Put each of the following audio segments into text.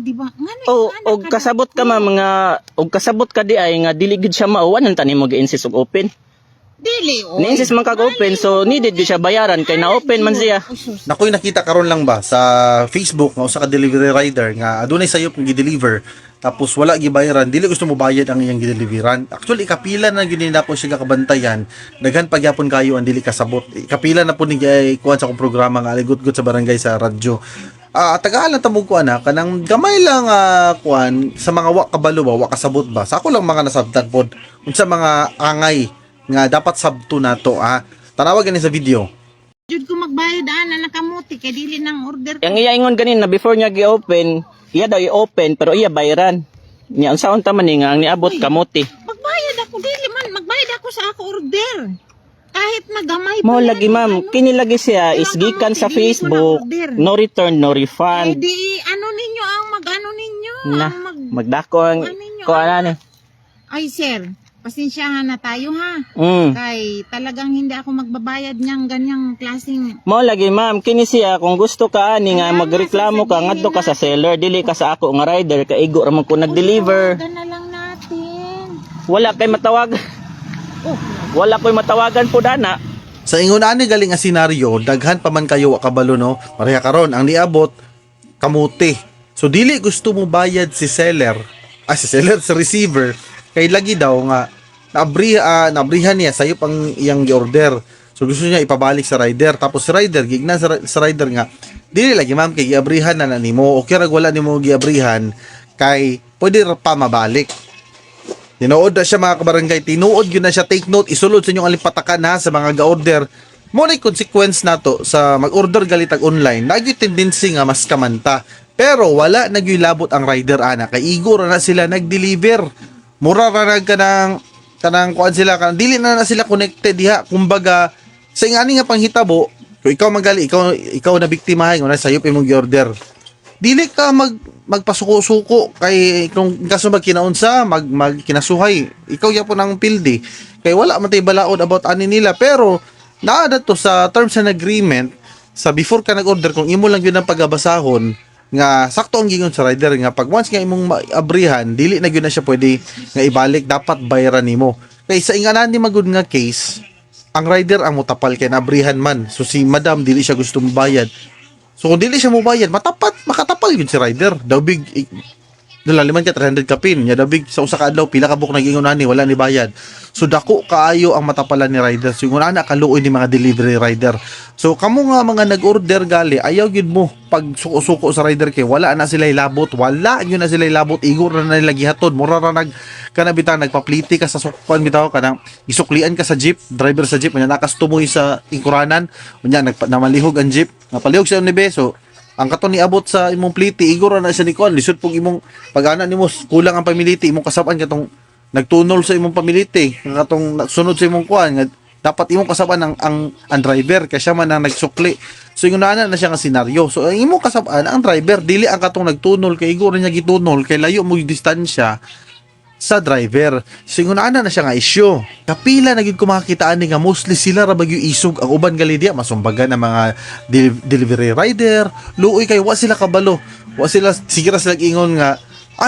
Di ba? Ngano Og kasabot ka kasabot ka di ay nga dili gid siya mauwan ang tanim mo gi-insist og open. Dili, oy. Ni-insist man kag open so needed gyud siya bayaran kay na-open man siya. Nakoy nakita karon lang ba sa Facebook nga usa ka delivery rider nga adunay sayop nga gi-deliver tapos wala gibayaran, dili gusto mo bayad ang iyang gideliveran. Actually kapila na gyud na po siya kabantayan, daghan pagyapon kayo ang dili kasabot. Kapila na po ni kuan sa akong programa nga aligut-gut sa barangay sa radyo. Tagaan lang tamog ko ana kanang gamay lang kuan sa mga wa kabalo ba, wa kasabot ba. Sa ako lang mga nasabtan pod unsa mga angay nga dapat sabto nato Tanawag gani sa video. Jud ko magbayad ana nakamuti kay dili nang order. Yang iya ingon ganin na before niya gi-open, iya daw i-open pero iya bayaran. Nya unsa unta man ni nga ang niabot kamuti. Magbayad ako dili man magbayad ako sa ako order. Kahit nagamay Mo yan, lagi ma'am, kini lagi siya Ilang isgikan kamuti, sa dili ko na Facebook, order. no return, no Eh refund. di ano ninyo ang mag-ano ninyo Na, ang magdako ang ano ninyo, kuan ni. Ay sir, pasensyahan na tayo ha. Mm. Kay talagang hindi ako magbabayad niyang ganyang klaseng Mo lagi ma'am, kini siya kung gusto ka ani nga magreklamo ka ngadto ka sa seller, dili ka sa ako nga rider kay igo ra man ko nag-deliver. tawagan na lang natin. Wala kay matawag. Oh, Wala ko'y matawagan po dana. Sa ingon ani galing nga senaryo, daghan pa man kayo wa kabalo no. Pareha karon ang niabot kamuti. So dili gusto mo bayad si seller, si receiver kay lagi daw nga nabrihan niya sayo pang iyang gi-order. So gusto niya ipabalik sa rider tapos si rider gigna sa rider nga dili lagi ma'am kay giabrihan na nimo o kaya wala nimo giabrihan kay pwede ra pa mabalik. Tinuod na siya mga kabarangay, tinuod yun na siya, take note, isulod sa inyong alipatakan ha sa mga ga-order. Muna yung consequence na to sa mag-order galitag online, nagyo tendency nga mas kamanta. Pero wala nagyulabot ang rider ana, kay igo ra na sila nag-deliver. Mura ra na kanang kuan sila, kanang dili na sila connected diha. Kumbaga, sa ingani nga panghitabo, kung ikaw magali, ikaw na biktimahin, kung sayop imong gi-order. Dili ka magpasuko-suko kay kung kaso magkinaunsa magkinasuhay ikaw ya po nang pildi kay wala man tay balaod about ani nila pero naa to sa terms and agreement sa before ka nag-order kung imo lang gyud ang pagabasahon nga sakto ang gingon sa rider nga pag once nga imong abrihan dili na gyud na siya pwede nga ibalik dapat bayaran nimo kay sa inganan ni magud nga case ang rider ang mutapal kay nabrihan man so si madam dili siya gusto mobayad. So kung dili siya mobayad, makatapal yun si rider. Dawbig, nalaliman ka 300 ka pin. Nya dawbig sa usa ka adlaw pila ka buk nagingunan ni wala ni bayad. So dako kaayo ang matapalan ni rider. So yung ana kaluoy ni mga delivery rider. So kamo nga mga nag-order gali, ayaw gyud mo pag suko-suko sa rider kay wala na sila ilabot, wala gyud na sila ilabot, igor na nila gihatod. Mura ra kanabitang nagpapliti ka sa sukpan bitaw kanang isuklian ka sa jeep, driver sa jeep, nya nakastumoy sa ingkuranan, nya namalihog ang jeep, napalihog sa unibe. So ang katon niabot sa imong pliti, igor na siya ni kon, lisod pong imong pag-ana nimo kulang ang pamiliti, imong kasaban katong nagtunol sa imong pamiliti, katong sunod sa imong kuan nga dapat imong kasaban ang driver kay siya man ang nagsukli. So yung na siya nga senaryo. So ang imong kasaban ang driver dili ang katong nagtunol kay igor niya gitunol kay layo mo distansya sa driver. So yung na siya nga issue. Kapila na gyud ko makitaan ni nga mostly sila ra bagyo isog ang uban gali diya masumbagan ang mga delivery rider. Luoy kay wa sila kabalo. Wa sila sigira sila ingon nga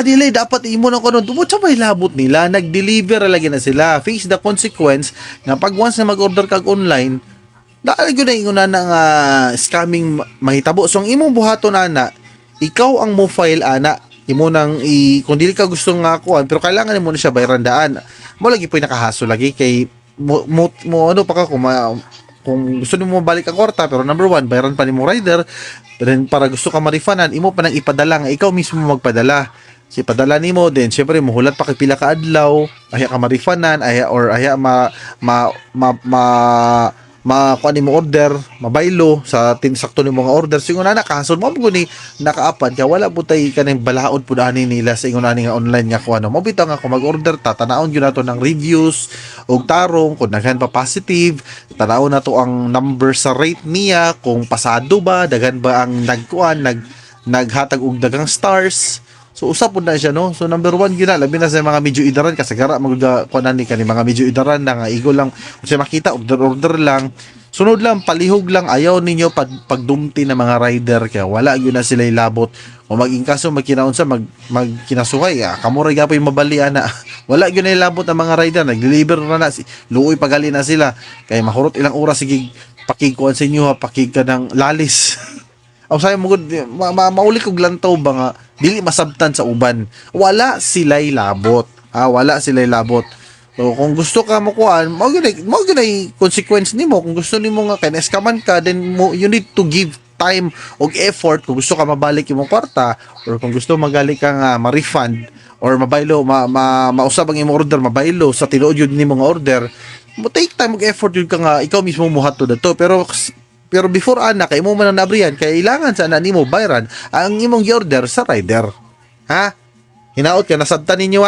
dili dapat imo na kuno. Dumot sa may labot nila, nag-deliver lagi na sila. Face the consequence nga pag once na mag-order kag online, dahil gyud na ingon na nga scamming mahitabo. So ang imong buhaton ana, ikaw ang mo file ana, imo nang kung dili ka gusto nga kuan, pero kailangan mo na siya bayaran daan. Mo lagi po nakahaso lagi kay mo ano pa ka kung gusto mo balik ang kwarta pero number one bayaran pa ni mo rider, then para gusto ka ma-refundan imo pa nang ipadala nga ikaw mismo magpadala. Si padala nimo din syempre muhulat pa kay pila ka adlaw, aya ka ma-refundan, aya kuan nimo order, mabaylo sa tinsakto nimo nga order. So ingon na kahasol mo guni nakaapad ka wala putay kanang balaod pud ani nila sa ingon ani nga online nga kuan mo bitaw nga kung mag-order tatanawon gyud nato ng reviews og tarong kung daghan pa positive, tanawon nato ang number sa rate niya kung pasado ba, daghan ba ang naghatag og daghang stars. So usap pud na siya no. So number one gyud na labi na sa mga medyo idaran kasagara magda kuan ni kanhi mga medyo idaran na nga igo lang unsay makita order lang. Sunod lang, palihog lang, ayaw ninyo pagdumti ng mga rider, kaya wala yun na sila ilabot. O maging kaso, magkinaon sa, magkinasuhay, kamuray ka pa yung mabalian na, wala yun na ilabot ng mga rider, nag-deliver na luoy pagali na sila, kaya mahurot ilang oras, sige, pakikuan sa inyo, pakig ka ng lalis. O sayo mo, mauli kog lantaw ba nga, dili masabtan sa uban. Wala sila'y labot. Wala sila'y labot. So, kung gusto ka makuhaan, mo ginay consequence nimo. Kung gusto nimo nga kay eskaman ka, then you need to give time og effort kung gusto ka mabalik imong kwarta, or kung gusto magali ka nga ma-refund or mabaylo mausab ang imong order, mabaylo sa tinuod yun nimo nga order, mo take time og effort yun ka nga ikaw mismo muhatod dato. Pero before ana kay mo man nabrihan, kay ilangan sa ana nimo bayran ang imong order sa rider. Hinaot ka nasabtan ninyo